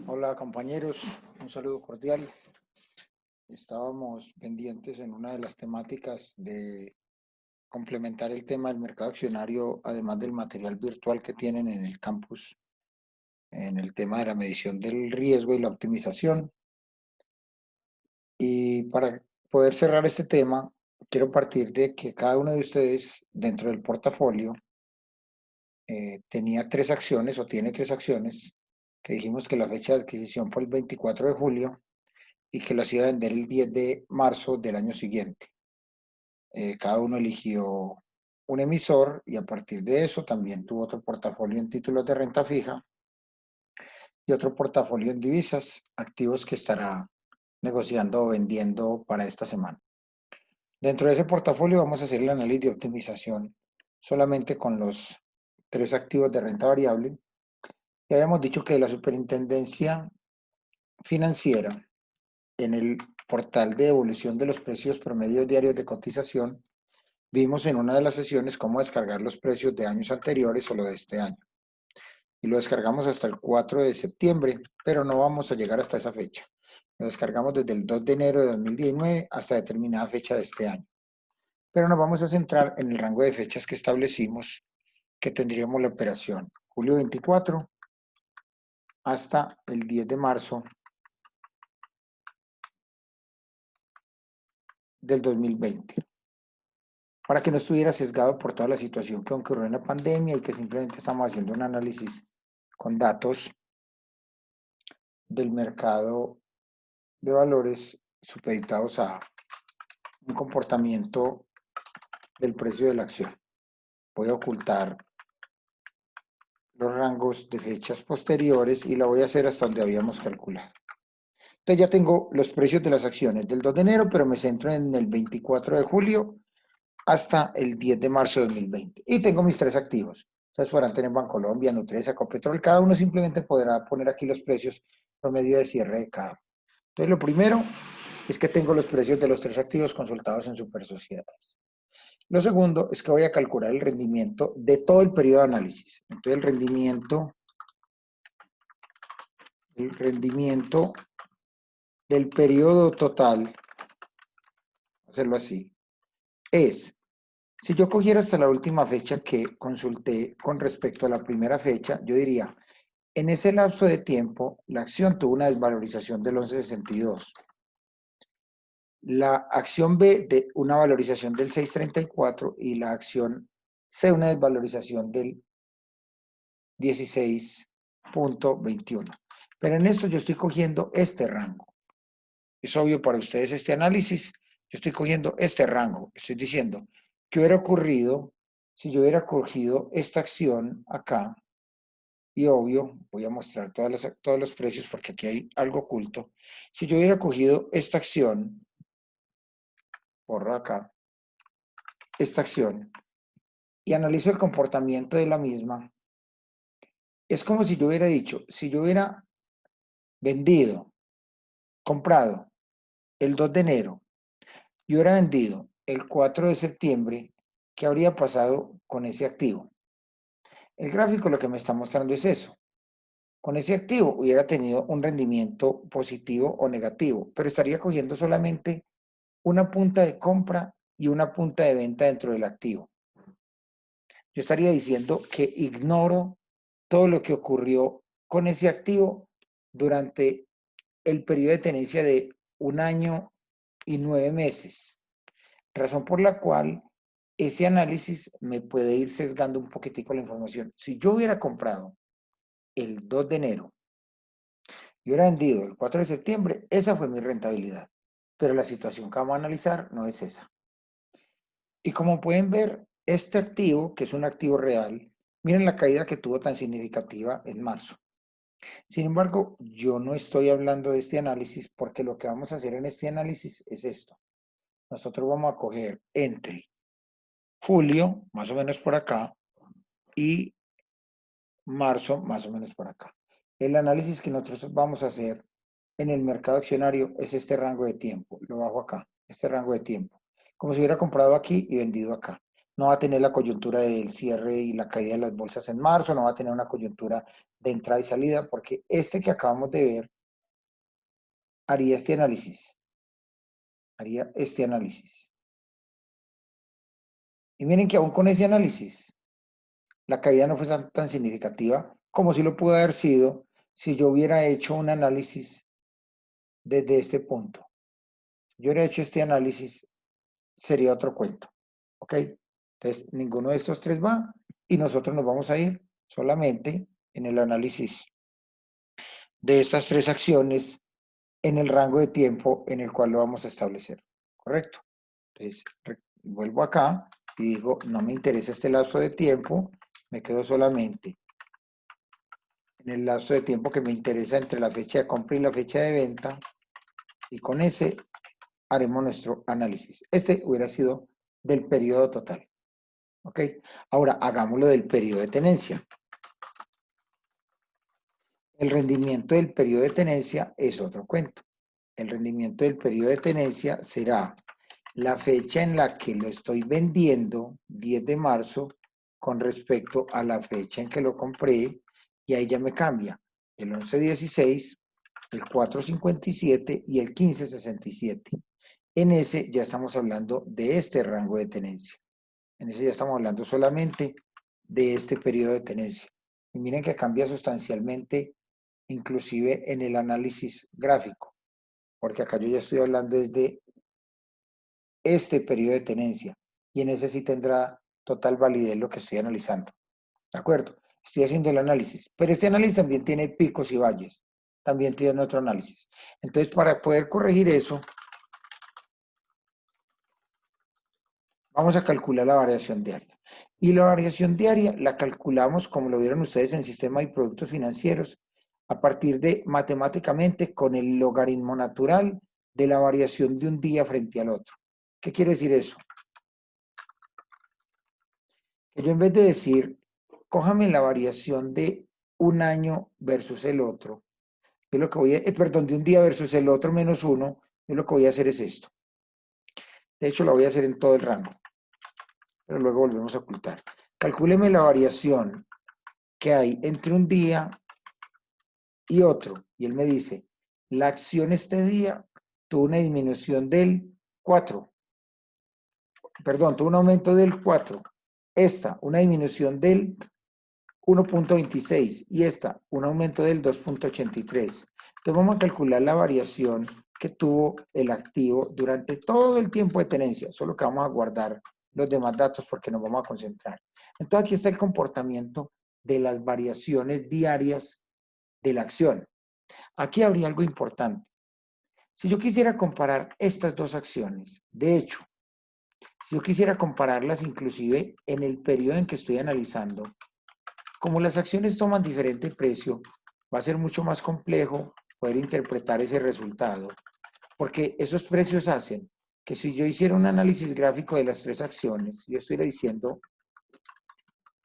Hola compañeros, un saludo cordial. Estábamos pendientes en una de las temáticas de complementar el tema del mercado accionario, además del material virtual que tienen en el campus, en el tema de la medición del riesgo y la optimización. Y para poder cerrar este tema, quiero partir de que cada uno de ustedes dentro del portafolio tenía tres acciones o tiene tres acciones, que dijimos que la fecha de adquisición fue el 24 de julio y que las iba a vender el 10 de marzo del año siguiente. Cada uno eligió un emisor y a partir de eso también tuvo otro portafolio en títulos de renta fija y otro portafolio en divisas, activos que estará negociando o vendiendo para esta semana. Dentro de ese portafolio vamos a hacer el análisis de optimización solamente con los tres activos de renta variable. Ya habíamos dicho que la superintendencia financiera en el portal de evolución de los precios promedios diarios de cotización, vimos en una de las sesiones cómo descargar los precios de años anteriores o lo de este año. Y lo descargamos hasta el 4 de septiembre, pero no vamos a llegar hasta esa fecha. Lo descargamos desde el 2 de enero de 2019 hasta determinada fecha de este año. Pero nos vamos a centrar en el rango de fechas que establecimos que tendríamos la operación julio 24 hasta el 10 de marzo del 2020. Para que no estuviera sesgado por toda la situación que ocurrió en la pandemia y que simplemente estamos haciendo un análisis con datos del mercado de valores supeditados a un comportamiento del precio de la acción. Voy a ocultar los rangos de fechas posteriores y la voy a hacer hasta donde habíamos calculado. Entonces ya tengo los precios de las acciones del 2 de enero, pero me centro en el 24 de julio hasta el 10 de marzo de 2020. Y tengo mis tres activos. Ustedes podrán tener Bancolombia, Nutresa, Ecopetrol. Cada uno simplemente podrá poner aquí los precios promedio de cierre de cada uno. Entonces lo primero es que tengo los precios de los tres activos consultados en Super Sociedades. Lo segundo es que voy a calcular el rendimiento de todo el periodo de análisis. Entonces el rendimiento del periodo total, hacerlo así, es, si yo cogiera hasta la última fecha que consulté con respecto a la primera fecha, yo diría, en ese lapso de tiempo, la acción tuvo una desvalorización del 11.62. La acción B de una valorización del 6.34 y la acción C una desvalorización del 16.21. Pero en esto yo estoy cogiendo este rango. Es obvio para ustedes este análisis. Yo estoy cogiendo este rango. Estoy diciendo, ¿qué hubiera ocurrido si yo hubiera cogido esta acción acá? Y obvio, voy a mostrar todos los precios porque aquí hay algo oculto. Si yo hubiera cogido esta acción, borro acá, esta acción, y analizo el comportamiento de la misma, es como si yo hubiera dicho, si yo hubiera vendido, comprado el 2 de enero y hubiera vendido el 4 de septiembre, ¿qué habría pasado con ese activo? El gráfico lo que me está mostrando es eso. Con ese activo hubiera tenido un rendimiento positivo o negativo, pero estaría cogiendo solamente una punta de compra y una punta de venta dentro del activo. Yo estaría diciendo que ignoro todo lo que ocurrió con ese activo durante el periodo de tenencia de 1 año y 9 meses, razón por la cual ese análisis me puede ir sesgando un poquitico la información. Si yo hubiera comprado el 2 de enero y hubiera vendido el 4 de septiembre, esa fue mi rentabilidad, pero la situación que vamos a analizar no es esa. Y como pueden ver, este activo, que es un activo real, miren la caída que tuvo tan significativa en marzo. Sin embargo, yo no estoy hablando de este análisis porque lo que vamos a hacer en este análisis es esto. Nosotros vamos a coger entre julio, más o menos por acá, y marzo, más o menos por acá. El análisis que nosotros vamos a hacer en el mercado accionario es este rango de tiempo. Lo bajo acá, este rango de tiempo. Como si hubiera comprado aquí y vendido acá. No va a tener la coyuntura del cierre y la caída de las bolsas en marzo, no va a tener una coyuntura de entrada y salida, porque este que acabamos de ver haría este análisis. Haría este análisis. Y miren que aún con ese análisis, la caída no fue tan significativa como si lo pudo haber sido si yo hubiera hecho un análisis desde este punto. Si yo hubiera hecho este análisis, sería otro cuento. ¿Ok? Entonces, ninguno de estos tres va y nosotros nos vamos a ir solamente en el análisis de estas tres acciones en el rango de tiempo en el cual lo vamos a establecer. ¿Correcto? Entonces, vuelvo acá y digo, no me interesa este lapso de tiempo, me quedo solamente en el lapso de tiempo que me interesa entre la fecha de compra y la fecha de venta, y con ese haremos nuestro análisis. Este hubiera sido del periodo total. ¿Ok? Ahora, hagámoslo del periodo de tenencia. El rendimiento del periodo de tenencia es otro cuento. El rendimiento del periodo de tenencia será la fecha en la que lo estoy vendiendo, 10 de marzo, con respecto a la fecha en que lo compré, y ahí ya me cambia el 11.16, el 4.57 y el 15.67. En ese ya estamos hablando de este rango de tenencia. En ese ya estamos hablando solamente de este periodo de tenencia. Y miren que cambia sustancialmente, inclusive en el análisis gráfico, porque acá yo ya estoy hablando desde este periodo de tenencia, y en ese sí tendrá total validez lo que estoy analizando. ¿De acuerdo? Estoy haciendo el análisis, pero este análisis también tiene picos y valles, también tiene otro análisis. Entonces, para poder corregir eso, vamos a calcular la variación diaria. Y la variación diaria la calculamos, como lo vieron ustedes en Sistema y Productos Financieros, a partir de matemáticamente con el logaritmo natural de la variación de un día frente al otro. ¿Qué quiere decir eso? Que yo, en vez de decir, cójame la variación de un año versus el otro, yo lo que voy a, perdón, de un día versus el otro menos uno, yo lo que voy a hacer es esto. De hecho, lo voy a hacer en todo el rango, pero luego volvemos a ocultar. Calcúleme la variación que hay entre un día y otro. Y él me dice, la acción este día tuvo una disminución del 4. Perdón, tuvo un aumento del 4. Esta, una disminución del 1.26 y esta, un aumento del 2.83. Entonces vamos a calcular la variación que tuvo el activo durante todo el tiempo de tenencia, solo que vamos a guardar los demás datos porque nos vamos a concentrar. Entonces aquí está el comportamiento de las variaciones diarias de la acción. Aquí habría algo importante. Si yo quisiera comparar estas dos acciones, de hecho, si yo quisiera compararlas inclusive en el periodo en que estoy analizando, como las acciones toman diferente precio, va a ser mucho más complejo poder interpretar ese resultado, porque esos precios hacen que si yo hiciera un análisis gráfico de las tres acciones, yo estuviera diciendo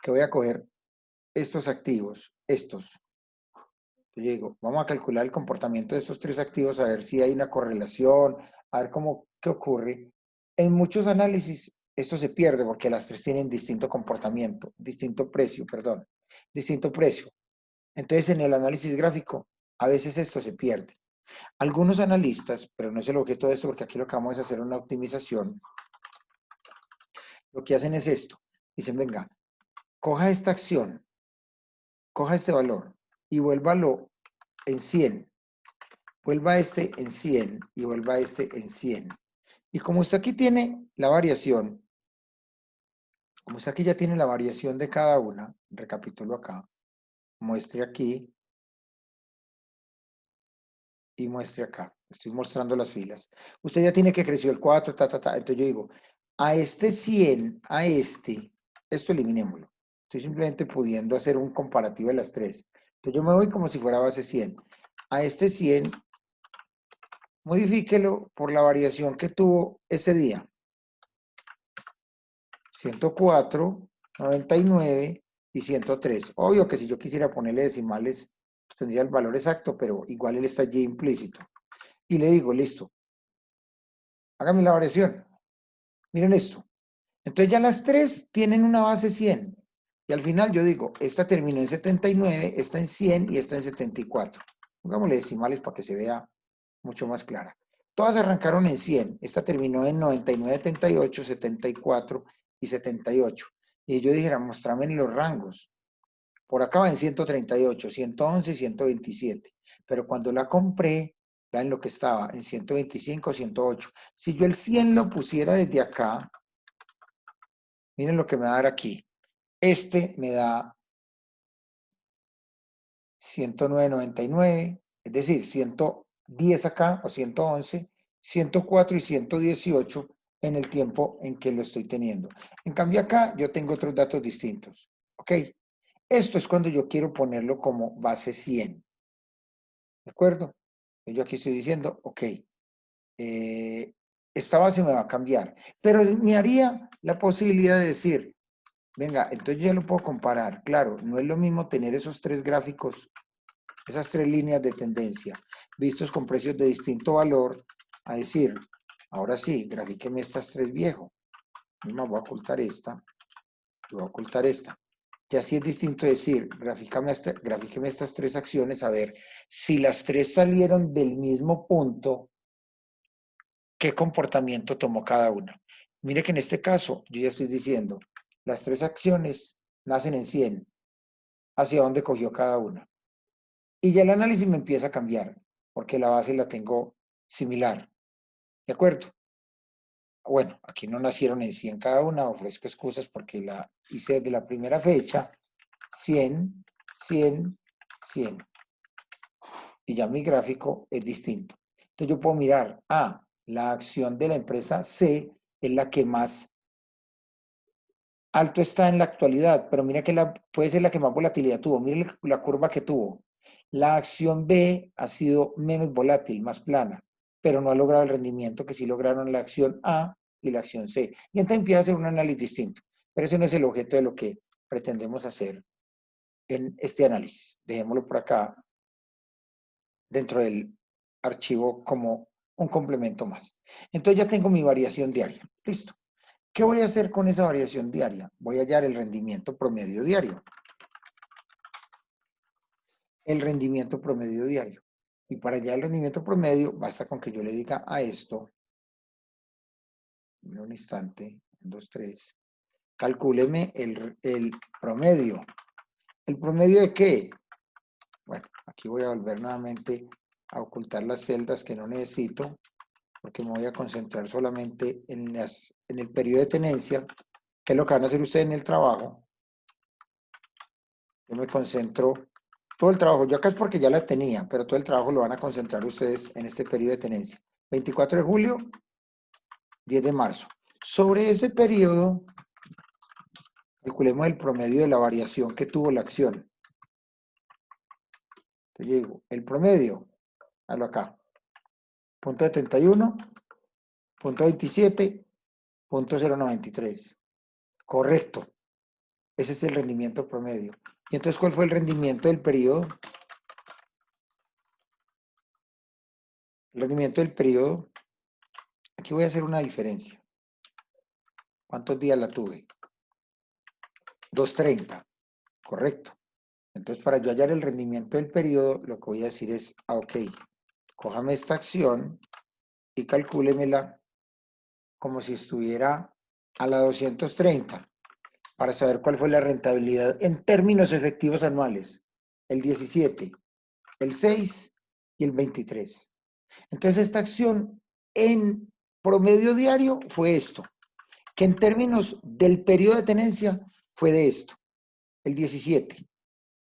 que voy a coger estos activos, estos. Yo digo, vamos a calcular el comportamiento de estos tres activos, a ver si hay una correlación, a ver qué ocurre. En muchos análisis esto se pierde porque las tres tienen distinto comportamiento, distinto precio, perdón, distinto precio. Entonces, en el análisis gráfico, a veces esto se pierde. Algunos analistas, pero no es el objeto de esto, porque aquí lo que vamos a hacer es una optimización, lo que hacen es esto. Dicen, venga, coja esta acción, coja este valor y vuélvalo en 100. Vuelva este en 100 y vuelva este en 100. Y como usted aquí tiene la variación, como usted aquí ya tiene la variación de cada una, recapitulo acá, muestre aquí y muestre acá. Estoy mostrando las filas. Usted ya tiene que creció el 4, Entonces yo digo, a este 100, a este, esto eliminémoslo. Estoy simplemente pudiendo hacer un comparativo de las tres. Entonces yo me voy como si fuera base 100. A este 100, modifíquelo por la variación que tuvo ese día. 104, 99 y 103. Obvio que si yo quisiera ponerle decimales, pues tendría el valor exacto, pero igual él está allí implícito. Y le digo, listo, hágame la variación. Miren esto. Entonces ya las tres tienen una base 100. Y al final yo digo, esta terminó en 79, esta en 100 y esta en 74. Pongámosle decimales para que se vea mucho más clara. Todas arrancaron en 100. Esta terminó en 99, 78, 74 y 78. Y yo dijera, mostrame en los rangos. Por acá va en 138, 111 y 127. Pero cuando la compré, vean lo que estaba, en 125, 108. Si yo el 100 lo pusiera desde acá, miren lo que me va a dar aquí. Este me da 109.99, es decir, 110 acá o 111, 104 y 118 en el tiempo en que lo estoy teniendo. En cambio acá yo tengo otros datos distintos. ¿Ok? Esto es cuando yo quiero ponerlo como base 100. ¿De acuerdo? Yo aquí estoy diciendo, ok, esta base me va a cambiar. Pero me haría la posibilidad de decir, venga, entonces yo ya lo puedo comparar. Claro, no es lo mismo tener esos tres gráficos, esas tres líneas de tendencia, vistos con precios de distinto valor, a decir, ahora sí, grafíqueme estas tres viejo. Yo me voy a ocultar esta, y voy a ocultar esta. Y así es distinto decir, grafíqueme estas tres acciones, a ver si las tres salieron del mismo punto, qué comportamiento tomó cada una. Mire que en este caso, yo ya estoy diciendo, las tres acciones nacen en 100, hacia dónde cogió cada una. Y ya el análisis me empieza a cambiar, porque la base la tengo similar. ¿De acuerdo? Bueno, aquí no nacieron en 100 cada una, ofrezco excusas porque la hice desde la primera fecha, 100, 100, 100. Y ya mi gráfico es distinto. Entonces yo puedo mirar, la acción de la empresa C es la que más alto está en la actualidad, pero mira que puede ser la que más volatilidad tuvo. Mire la curva que tuvo. La acción B ha sido menos volátil, más plana, pero no ha logrado el rendimiento que sí lograron la acción A y la acción C. Y entonces empieza a hacer un análisis distinto. Pero ese no es el objeto de lo que pretendemos hacer en este análisis. Dejémoslo por acá dentro del archivo como un complemento más. Entonces ya tengo mi variación diaria. Listo. ¿Qué voy a hacer con esa variación diaria? Voy a hallar el rendimiento promedio diario. El rendimiento promedio diario. Y para hallar el rendimiento promedio, basta con que yo le diga a esto, en un instante, 2, 3, calcúleme el promedio. ¿El promedio de qué? Bueno, aquí voy a volver nuevamente a ocultar las celdas que no necesito, porque me voy a concentrar solamente en el periodo de tenencia, que es lo que van a hacer ustedes en el trabajo. Yo me concentro, todo el trabajo, yo acá es porque ya la tenía, pero todo el trabajo lo van a concentrar ustedes en este periodo de tenencia. 24 de julio, 10 de marzo. Sobre ese periodo, calculemos el promedio de la variación que tuvo la acción. Entonces yo digo, el promedio, hazlo acá, punto 71, punto 27, punto 093. Correcto. Ese es el rendimiento promedio. ¿Y entonces cuál fue el rendimiento del periodo? El rendimiento del periodo, aquí voy a hacer una diferencia. ¿Cuántos días la tuve? 230, correcto. Entonces, para yo hallar el rendimiento del periodo, lo que voy a decir es, ok, cójame esta acción y calcúlemela como si estuviera a la 230 para saber cuál fue la rentabilidad en términos efectivos anuales, el 17, el 6 y el 23. Entonces, esta acción en promedio diario fue esto, que en términos del periodo de tenencia fue de esto, el 17,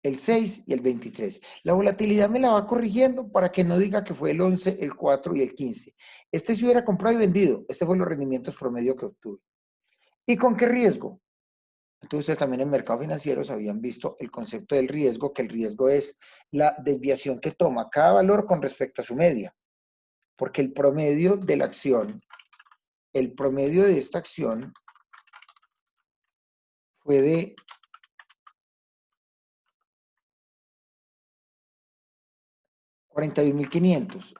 el 6 y el 23. La volatilidad me la va corrigiendo para que no diga que fue el 11, el 4 y el 15. Este si hubiera comprado y vendido, este fue los rendimientos promedio que obtuve. ¿Y con qué riesgo? Entonces ustedes también en mercados financieros habían visto el concepto del riesgo, que el riesgo es la desviación que toma cada valor con respecto a su media. Porque el promedio de la acción, el promedio de esta acción fue de 41.500,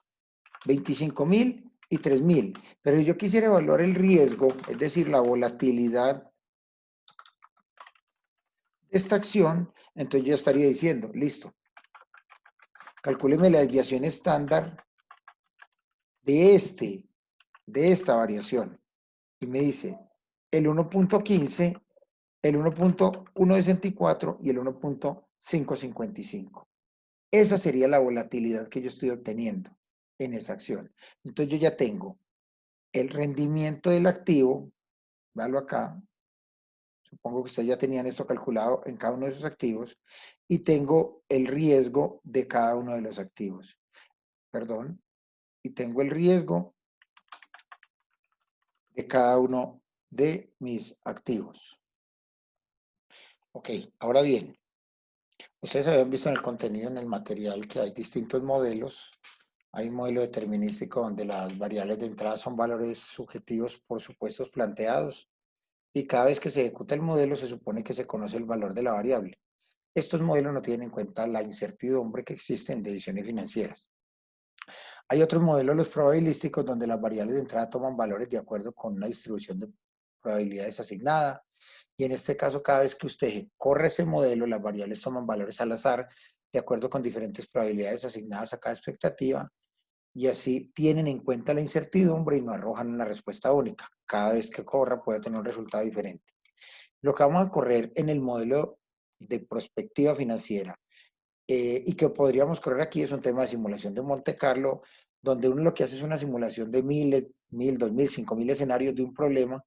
25.000 y 3.000. Pero yo quisiera evaluar el riesgo, es decir, la volatilidad esta acción, entonces yo estaría diciendo, listo, calcúleme la desviación estándar de esta variación. Y me dice el 1.15, el 1.164 y el 1.555. Esa sería la volatilidad que yo estoy obteniendo en esa acción. Entonces yo ya tengo el rendimiento del activo, véalo acá, supongo que ustedes ya tenían esto calculado en cada uno de esos activos, y tengo el riesgo de cada uno de los activos. Perdón, y tengo el riesgo de cada uno de mis activos. Ok, ahora bien, ustedes habían visto en el contenido, en el material, que hay distintos modelos. Hay un modelo determinístico donde las variables de entrada son valores subjetivos por supuestos planteados y cada vez que se ejecuta el modelo se supone que se conoce el valor de la variable. Estos modelos no tienen en cuenta la incertidumbre que existe en decisiones financieras. Hay otros modelos, los probabilísticos, donde las variables de entrada toman valores de acuerdo con una distribución de probabilidades asignada. Y en este caso, cada vez que usted corre ese modelo, las variables toman valores al azar de acuerdo con diferentes probabilidades asignadas a cada expectativa y así tienen en cuenta la incertidumbre y no arrojan una respuesta única. Cada vez que corra puede tener un resultado diferente. Lo que vamos a correr en el modelo de prospectiva financiera y que podríamos correr aquí es un tema de simulación de Monte Carlo, donde uno lo que hace es una simulación de miles, 1000, 2000, 5000 escenarios de un problema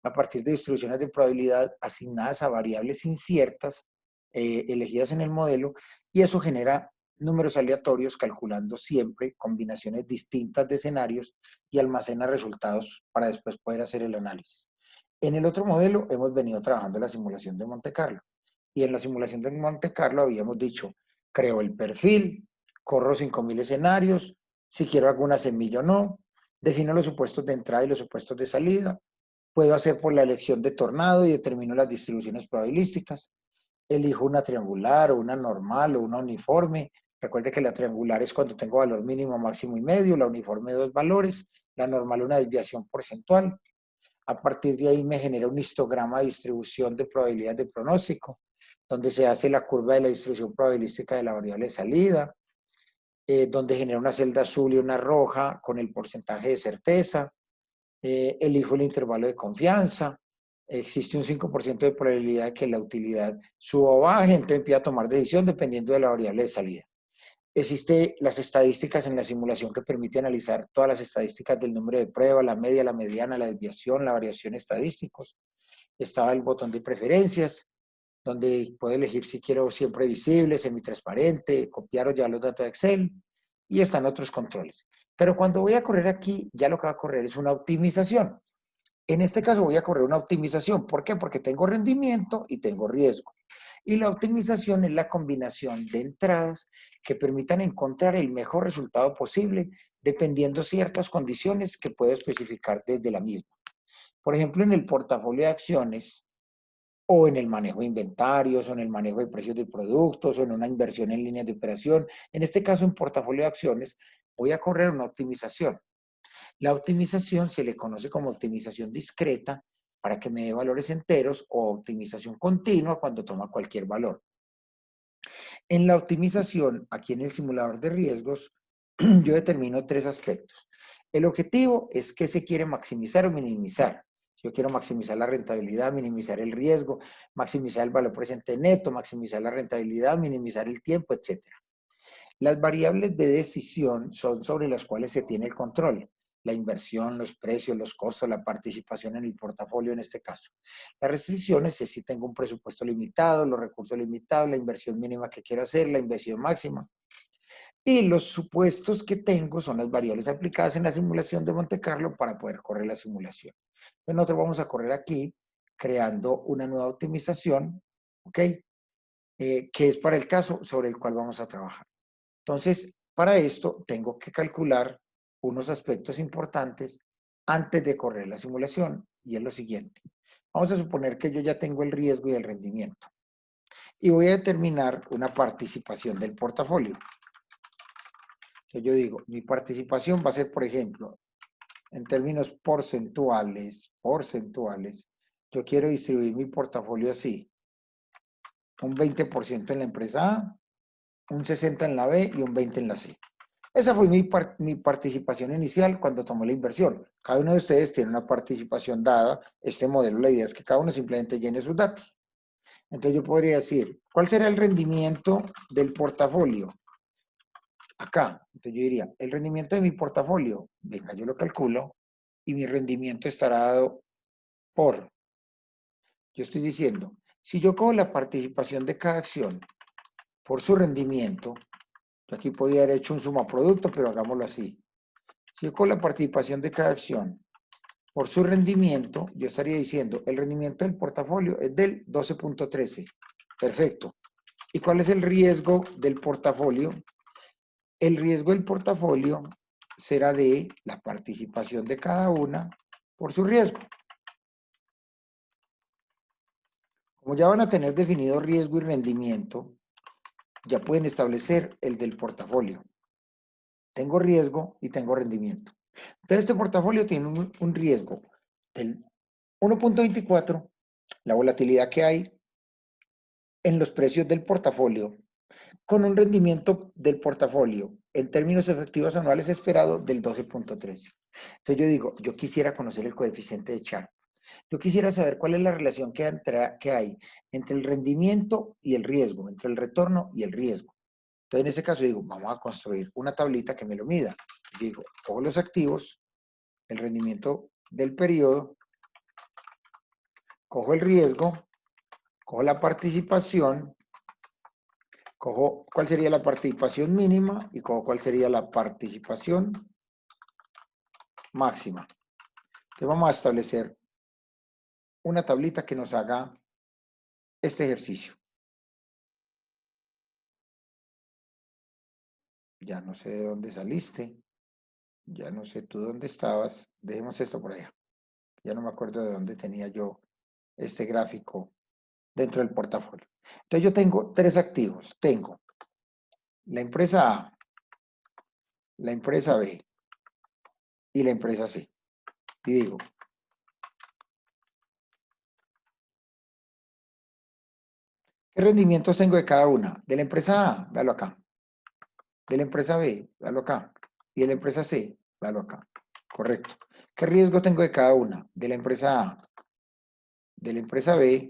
a partir de distribuciones de probabilidad asignadas a variables inciertas elegidas en el modelo, y eso genera números aleatorios calculando siempre combinaciones distintas de escenarios y almacena resultados para después poder hacer el análisis. En el otro modelo hemos venido trabajando la simulación de Monte Carlo, y en la simulación de Monte Carlo habíamos dicho, creo el perfil, corro 5000 escenarios, si quiero alguna semilla o no, defino los supuestos de entrada y los supuestos de salida, puedo hacer por la elección de tornado y determino las distribuciones probabilísticas, elijo una triangular o una normal o una uniforme. Recuerde que la triangular es cuando tengo valor mínimo, máximo y medio, la uniforme dos valores, la normal una desviación porcentual. A partir de ahí me genera un histograma de distribución de probabilidad de pronóstico, donde se hace la curva de la distribución probabilística de la variable de salida, donde genera una celda azul y una roja con el porcentaje de certeza, elijo el intervalo de confianza, existe un 5% de probabilidad de que la utilidad suba o baje, entonces empiezo a tomar decisión dependiendo de la variable de salida. Existe las estadísticas en la simulación que permite analizar todas las estadísticas del número de prueba, la media, la mediana, la desviación, la variación estadísticos. Estaba el botón de preferencias, donde puedo elegir si quiero siempre visible, semitransparente, copiar o ya los datos de Excel, y están otros controles. Pero cuando voy a correr aquí, ya lo que va a correr es una optimización. En este caso voy a correr una optimización. ¿Por qué? Porque tengo rendimiento y tengo riesgo. Y la optimización es la combinación de entradas que permitan encontrar el mejor resultado posible dependiendo ciertas condiciones que puedo especificar desde la misma. Por ejemplo, en el portafolio de acciones o en el manejo de inventarios o en el manejo de precios de productos o en una inversión en líneas de operación. En este caso, en portafolio de acciones, voy a correr una optimización. La optimización se le conoce como optimización discreta para que me dé valores enteros o optimización continua cuando toma cualquier valor. En la optimización, aquí en el simulador de riesgos, yo determino tres aspectos. El objetivo es que se quiere maximizar o minimizar. Yo quiero maximizar la rentabilidad, minimizar el riesgo, maximizar el valor presente neto, maximizar la rentabilidad, minimizar el tiempo, etc. Las variables de decisión son sobre las cuales se tiene el control. La inversión, los precios, los costos, la participación en el portafolio en este caso. Las restricciones es si tengo un presupuesto limitado, los recursos limitados, la inversión mínima que quiero hacer, la inversión máxima. Y los supuestos que tengo son las variables aplicadas en la simulación de Monte Carlo para poder correr la simulación. Entonces nosotros vamos a correr aquí creando una nueva optimización, ¿ok? Que es para el caso sobre el cual vamos a trabajar. Entonces, para esto tengo que calcular unos aspectos importantes antes de correr la simulación, y es lo siguiente. Vamos a suponer que yo ya tengo el riesgo y el rendimiento y voy a determinar una participación del portafolio. Entonces yo digo, mi participación va a ser, por ejemplo, en términos porcentuales, yo quiero distribuir mi portafolio así. un 20% en la empresa A, un 60% en la B y un 20% en la C. Esa fue mi participación inicial cuando tomó la inversión. Cada uno de ustedes tiene una participación dada. Este modelo, la idea es que cada uno simplemente llene sus datos. Entonces yo podría decir, ¿cuál será el rendimiento del portafolio? Acá. Entonces yo diría, el rendimiento de mi portafolio, venga, yo lo calculo y mi rendimiento estará dado por, yo estoy diciendo, si yo cojo la participación de cada acción por su rendimiento, yo aquí podría haber hecho un suma producto, pero hagámoslo así. Si yo cojo la participación de cada acción por su rendimiento, yo estaría diciendo, el rendimiento del portafolio es del 12.13. Perfecto. ¿Y cuál es el riesgo del portafolio? El riesgo del portafolio será de la participación de cada una por su riesgo. Como ya van a tener definido riesgo y rendimiento, ya pueden establecer el del portafolio. Tengo riesgo y tengo rendimiento. Entonces, este portafolio tiene un riesgo del 1.24, la volatilidad que hay en los precios del portafolio, con un rendimiento del portafolio en términos efectivos anuales esperado del 12.13. Entonces yo digo, yo quisiera conocer el coeficiente de Sharpe. Yo quisiera saber cuál es la relación que hay entre el rendimiento y el riesgo, entre el retorno y el riesgo. Entonces, en ese caso digo, vamos a construir una tablita que me lo mida. Digo, cojo los activos, el rendimiento del periodo, cojo el riesgo, cojo la participación, cojo cuál sería la participación mínima y cojo cuál sería la participación máxima. Entonces, vamos a establecer una tablita que nos haga este ejercicio. Ya no sé de dónde saliste. Ya no sé tú dónde estabas. Dejemos esto por allá. Ya no me acuerdo de dónde tenía yo este gráfico dentro del portafolio. Entonces yo tengo tres activos. Tengo la empresa A, la empresa B y la empresa C. Y digo, ¿qué rendimientos tengo de cada una? De la empresa A, véalo acá. De la empresa B, véalo acá. Y de la empresa C, véalo acá. Correcto. ¿Qué riesgo tengo de cada una? De la empresa A, de la empresa B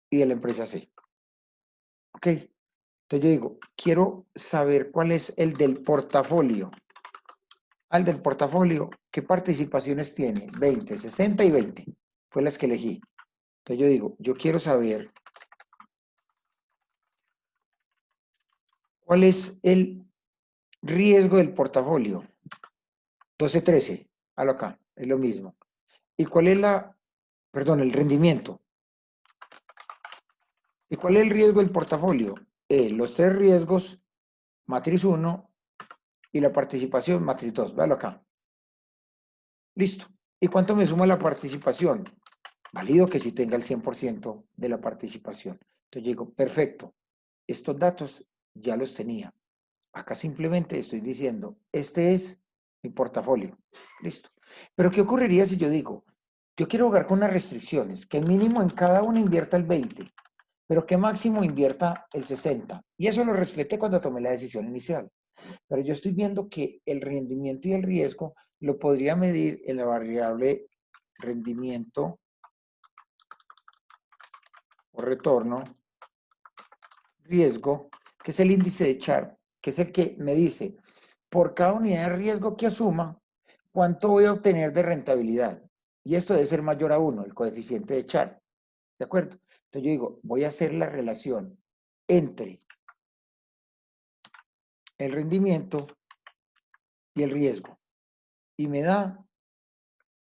y de la empresa C. ¿Ok? Entonces yo digo, quiero saber cuál es el del portafolio. Al del portafolio, ¿qué participaciones tiene? 20, 60 y 20. Fue las que elegí. Entonces yo digo, yo quiero saber cuál es el riesgo del portafolio. 12, 13. Halo acá, es lo mismo. ¿Y cuál es el rendimiento? ¿Y cuál es el riesgo del portafolio? Los tres riesgos, matriz 1 y la participación, matriz 2. Véalo acá. Listo. ¿Y cuánto me suma la participación? Válido que sí tenga el 100% de la participación. Entonces yo digo, perfecto, estos datos ya los tenía. Acá simplemente estoy diciendo, este es mi portafolio. Listo. Pero ¿qué ocurriría si yo digo, yo quiero jugar con unas restricciones, que mínimo en cada uno invierta el 20, pero que máximo invierta el 60? Y eso lo respeté cuando tomé la decisión inicial. Pero yo estoy viendo que el rendimiento y el riesgo lo podría medir en la variable rendimiento o retorno, riesgo, que es el índice de Sharpe, que es el que me dice, por cada unidad de riesgo que asuma, cuánto voy a obtener de rentabilidad. Y esto debe ser mayor a 1, el coeficiente de Sharpe. ¿De acuerdo? Entonces yo digo, voy a hacer la relación entre el rendimiento y el riesgo. Y me da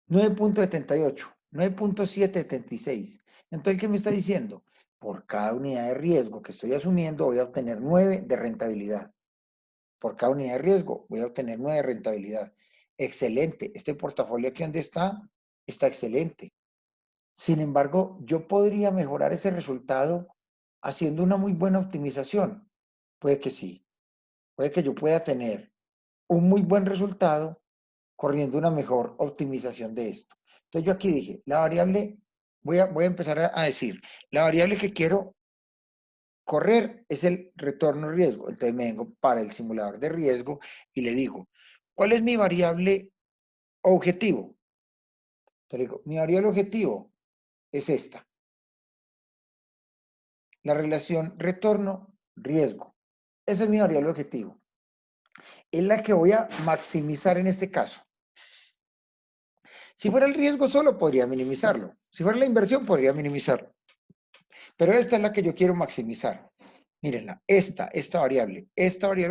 9.78, 9.776. Entonces, ¿qué me está diciendo? Por cada unidad de riesgo que estoy asumiendo, voy a obtener 9 de rentabilidad. Por cada unidad de riesgo, voy a obtener 9 de rentabilidad. Excelente. Este portafolio aquí donde está excelente. Sin embargo, yo podría mejorar ese resultado haciendo una muy buena optimización. Puede que sí. Puede que yo pueda tener un muy buen resultado corriendo una mejor optimización de esto. Entonces yo aquí dije, la variable, voy a empezar a decir, la variable que quiero correr es el retorno riesgo. Entonces me vengo para el simulador de riesgo y le digo, ¿cuál es mi variable objetivo? Te digo, mi variable objetivo es esta. La relación retorno-riesgo. Esa es mi variable objetivo. Es la que voy a maximizar en este caso. Si fuera el riesgo solo, podría minimizarlo. Si fuera la inversión, podría minimizarlo. Pero esta es la que yo quiero maximizar. Mírenla, esta variable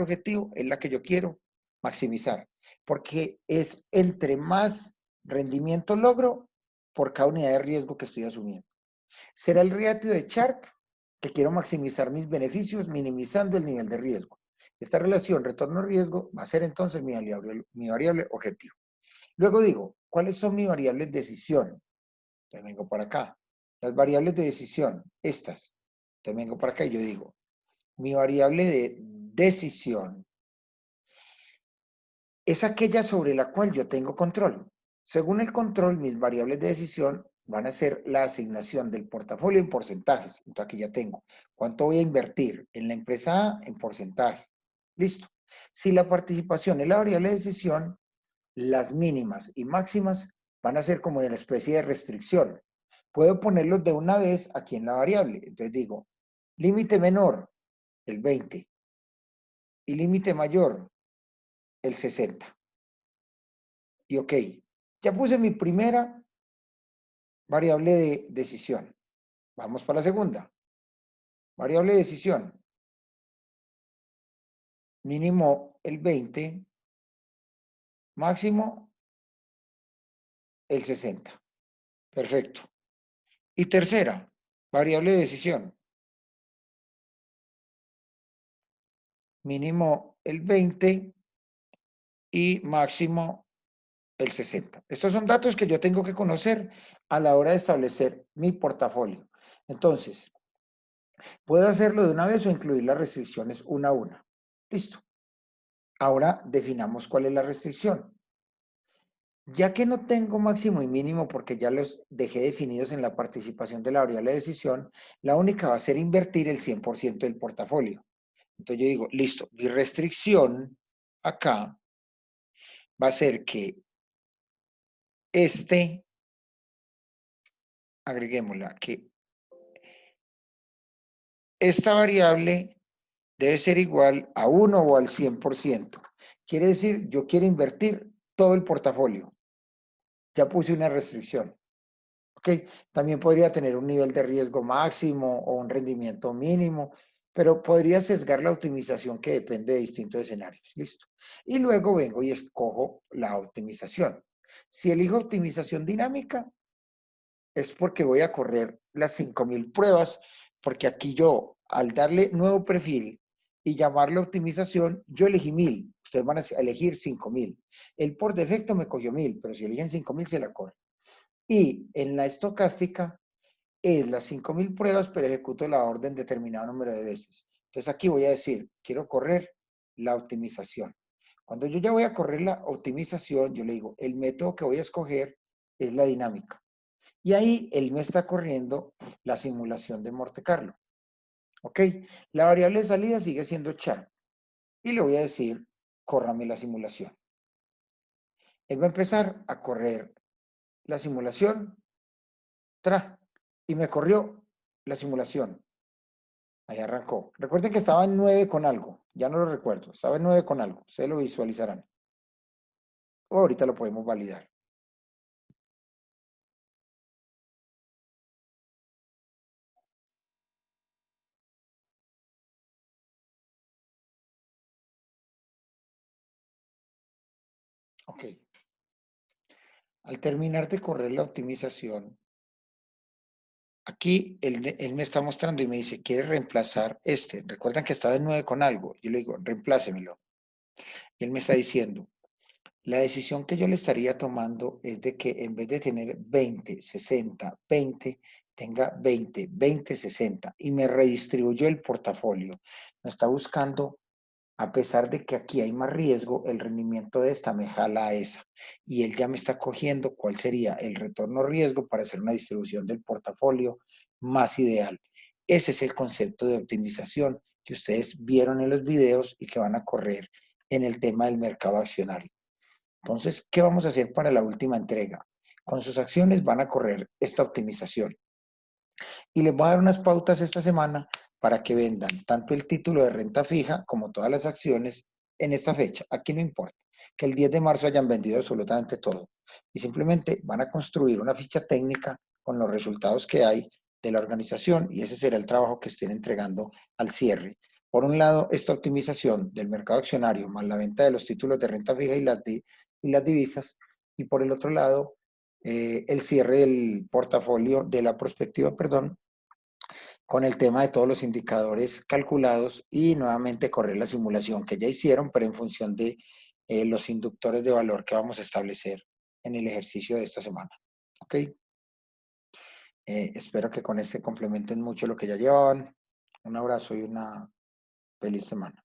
objetivo es la que yo quiero maximizar. Porque es entre más rendimiento logro por cada unidad de riesgo que estoy asumiendo. Será el ratio de Sharpe que quiero maximizar mis beneficios minimizando el nivel de riesgo. Esta relación retorno-riesgo va a ser entonces mi variable objetivo. Luego digo, ¿cuáles son mis variables de decisión? Entonces vengo para acá. Las variables de decisión, estas. Entonces vengo para acá y yo digo, mi variable de decisión es aquella sobre la cual yo tengo control. Según el control, mis variables de decisión van a ser la asignación del portafolio en porcentajes. Entonces aquí ya tengo. ¿Cuánto voy a invertir en la empresa A en porcentaje? Listo. Si la participación es la variable de decisión, las mínimas y máximas van a ser como en la especie de restricción. Puedo ponerlos de una vez aquí en la variable. Entonces digo, límite menor, el 20, y límite mayor, el 60. Y ok, ya puse mi primera variable de decisión. Vamos para la segunda. Variable de decisión. Mínimo el 20, máximo el 60. Perfecto. Y tercera, variable de decisión. Mínimo el 20 y máximo el 60. Estos son datos que yo tengo que conocer a la hora de establecer mi portafolio. Entonces, puedo hacerlo de una vez o incluir las restricciones una a una. Listo. Ahora definamos cuál es la restricción. Ya que no tengo máximo y mínimo porque ya los dejé definidos en la participación de la variable de decisión, la única va a ser invertir el 100% del portafolio. Entonces yo digo, listo, mi restricción acá va a ser que agreguémosla, que esta variable debe ser igual a 1 o al 100%. Quiere decir, yo quiero invertir todo el portafolio. Ya puse una restricción. ¿Ok? También podría tener un nivel de riesgo máximo o un rendimiento mínimo, pero podría sesgar la optimización que depende de distintos escenarios. Listo. Y luego vengo y escojo la optimización. Si elijo optimización dinámica, es porque voy a correr las 5000 pruebas, porque aquí yo, al darle nuevo perfil y llamarle optimización, yo elegí 1000. Ustedes van a elegir 5000. Él por defecto me cogió 1000, pero si eligen 5000 se la corre. Y en la estocástica es las 5000 pruebas, pero ejecuto la orden determinado número de veces. Entonces aquí voy a decir, quiero correr la optimización. Cuando yo ya voy a correr la optimización, yo le digo, el método que voy a escoger es la dinámica. Y ahí él me está corriendo la simulación de Monte Carlo. ¿Ok? La variable de salida sigue siendo char. Y le voy a decir, córrame la simulación. Él va a empezar a correr la simulación, y me corrió la simulación. Ahí arrancó. Recuerden que estaba en 9 con algo. Ya no lo recuerdo. Estaba en 9 con algo. Ustedes lo visualizarán. O ahorita lo podemos validar. Ok. Al terminar de correr la optimización, aquí él me está mostrando y me dice, ¿quiere reemplazar este? Recuerdan que estaba en 9 con algo. Yo le digo, reemplácemelo. Y él me está diciendo, la decisión que yo le estaría tomando es de que en vez de tener 20, 60, 20, tenga 20, 20, 60 y me redistribuyó el portafolio. Me está buscando, a pesar de que aquí hay más riesgo, el rendimiento de esta me jala a esa. Y él ya me está cogiendo cuál sería el retorno riesgo para hacer una distribución del portafolio más ideal. Ese es el concepto de optimización que ustedes vieron en los videos y que van a correr en el tema del mercado accionario. Entonces, ¿qué vamos a hacer para la última entrega? Con sus acciones van a correr esta optimización. Y les voy a dar unas pautas esta semana para que vendan tanto el título de renta fija como todas las acciones en esta fecha. Aquí no importa que el 10 de marzo hayan vendido absolutamente todo. Y simplemente van a construir una ficha técnica con los resultados que hay de la organización y ese será el trabajo que estén entregando al cierre. Por un lado, esta optimización del mercado accionario más la venta de los títulos de renta fija y las divisas. Y por el otro lado, el cierre del portafolio, de la prospectiva, perdón, con el tema de todos los indicadores calculados y nuevamente correr la simulación que ya hicieron, pero en función de los inductores de valor que vamos a establecer en el ejercicio de esta semana. ¿Ok? Espero que con este complementen mucho lo que ya llevaban. Un abrazo y una feliz semana.